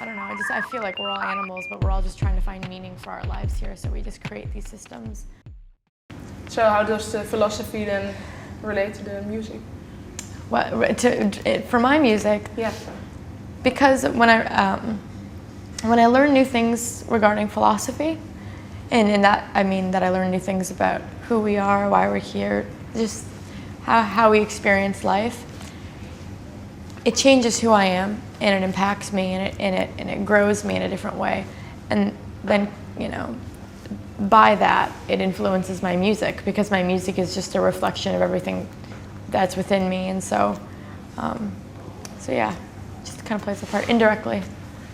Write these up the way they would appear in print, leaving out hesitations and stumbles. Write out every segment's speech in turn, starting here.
I don't know, I feel like we're all animals, but we're all just trying to find meaning for our lives here, so we just create these systems. So how does the philosophy then relate to the music? For my music, Yeah. because when I learn new things regarding philosophy, and in that I mean that I learn new things about who we are, why we're here, just how we experience life, it changes who I am, and it impacts me, and it grows me in a different way, and then by that it influences my music, because my music is just a reflection of everything that's within me, and so yeah, just kind of plays a part indirectly.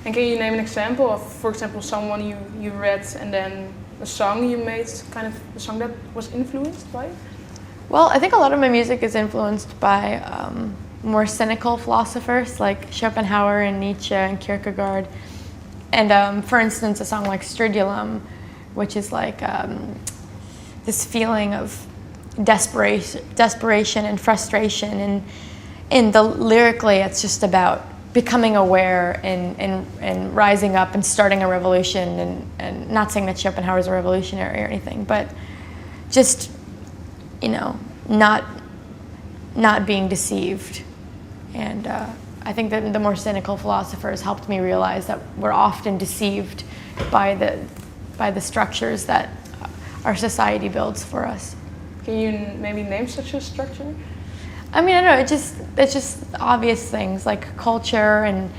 And can you name an example of, for example, someone you read and then a song you made, kind of a song that was influenced by it? Well, I think a lot of my music is influenced by more cynical philosophers like Schopenhauer and Nietzsche and Kierkegaard. And for instance, a song like Stridulum, which is like this feeling of desperation and frustration, and lyrically it's just about becoming aware and rising up and starting a revolution, and not saying that Schopenhauer is a revolutionary or anything, but just not being deceived. And I think that the more cynical philosophers helped me realize that we're often deceived by the structures that our society builds for us. Can you maybe name such a structure? I mean, I don't know, it's just obvious things like culture and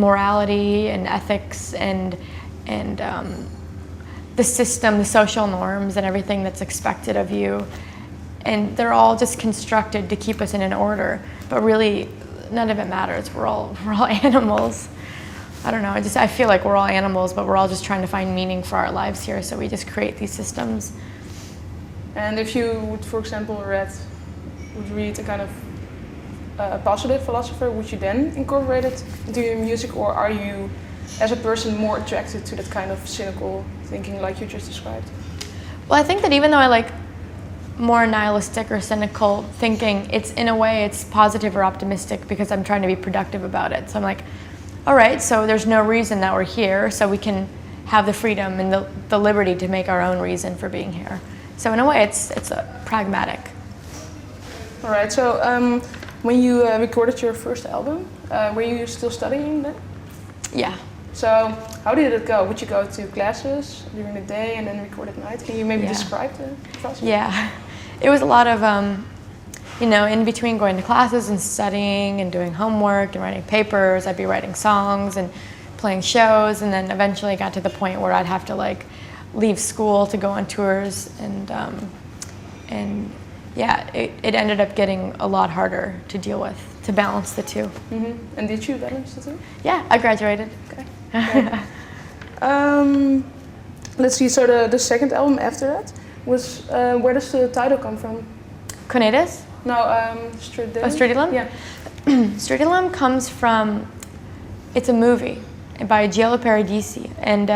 morality and ethics and the system, the social norms and everything that's expected of you. And they're all just constructed to keep us in an order, but really none of it matters. We're all animals. I don't know, I feel like we're all animals, but we're all just trying to find meaning for our lives here, so we just create these systems. And if you would, for example, read a kind of positive philosopher, would you then incorporate it into your music, or are you, as a person, more attracted to that kind of cynical thinking like you just described? Well, I think that even though I like more nihilistic or cynical thinking, it's in a way it's positive or optimistic because I'm trying to be productive about it. So I'm like, all right, so there's no reason that we're here, so we can have the freedom and the liberty to make our own reason for being here. So in a way, it's pragmatic. All right. So when you recorded your first album, were you still studying then? Yeah. So how did it go? Would you go to classes during the day and then record at night? Can you maybe describe the process? Yeah. It was a lot of, in between going to classes and studying and doing homework and writing papers, I'd be writing songs and playing shows, and then eventually got to the point where I'd have to leave school to go on tours, and yeah, it ended up getting a lot harder to deal with, to balance the two. Mm-hmm. And did you balance the two? Yeah, I graduated. Okay. Let's see, so the second album after that was, where does the title come from? Conatus? No, Stridulum. Oh, Stridulum? Yeah. Stridulum comes from, it's a movie by Giallo Paradisi, and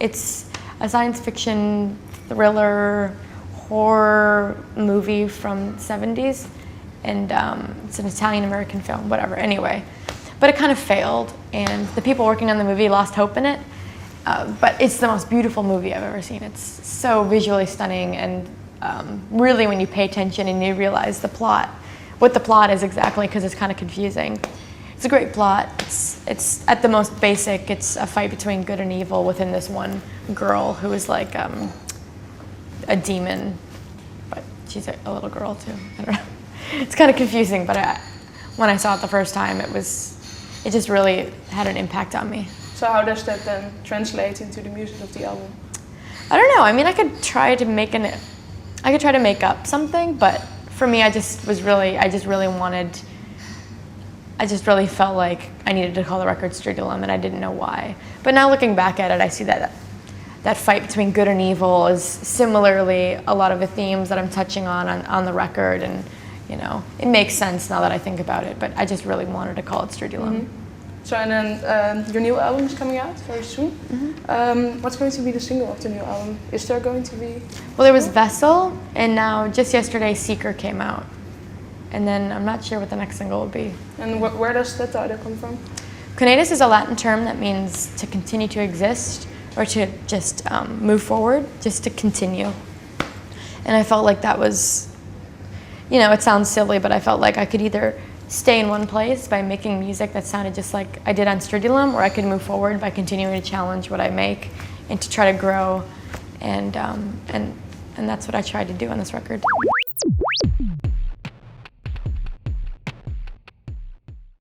it's a science fiction thriller horror movie from the 70s, and it's an Italian-American film, whatever, anyway. But it kind of failed, and the people working on the movie lost hope in it, but it's the most beautiful movie I've ever seen. It's so visually stunning, and really when you pay attention and you realize what the plot is exactly, because it's kind of confusing. It's a great plot. It's at the most basic, it's a fight between good and evil within this one girl who is like a demon, but she's a little girl too. I don't know. It's kind of confusing, but when I saw it the first time, it just really had an impact on me. So how does that then translate into the music of the album? I don't know. I mean, I could try to make up something, but for me, I just really felt like I needed to call the record Stridulum, and I didn't know why. But now looking back at it, I see that fight between good and evil is similarly a lot of the themes that I'm touching on the record, and it makes sense now that I think about it, but I just really wanted to call it Stridulum. Mm-hmm. So, and then your new album is coming out very soon. Mm-hmm. What's going to be the single of the new album? Is there going to be? Well, there was Vessel, and now just yesterday Seeker came out. And then I'm not sure what the next single will be. And where does that title come from? Conatus is a Latin term that means to continue to exist or to just move forward, just to continue. And I felt like that was, it sounds silly, but I felt like I could either stay in one place by making music that sounded just like I did on Stridulum, or I could move forward by continuing to challenge what I make and to try to grow. And that's what I tried to do on this record.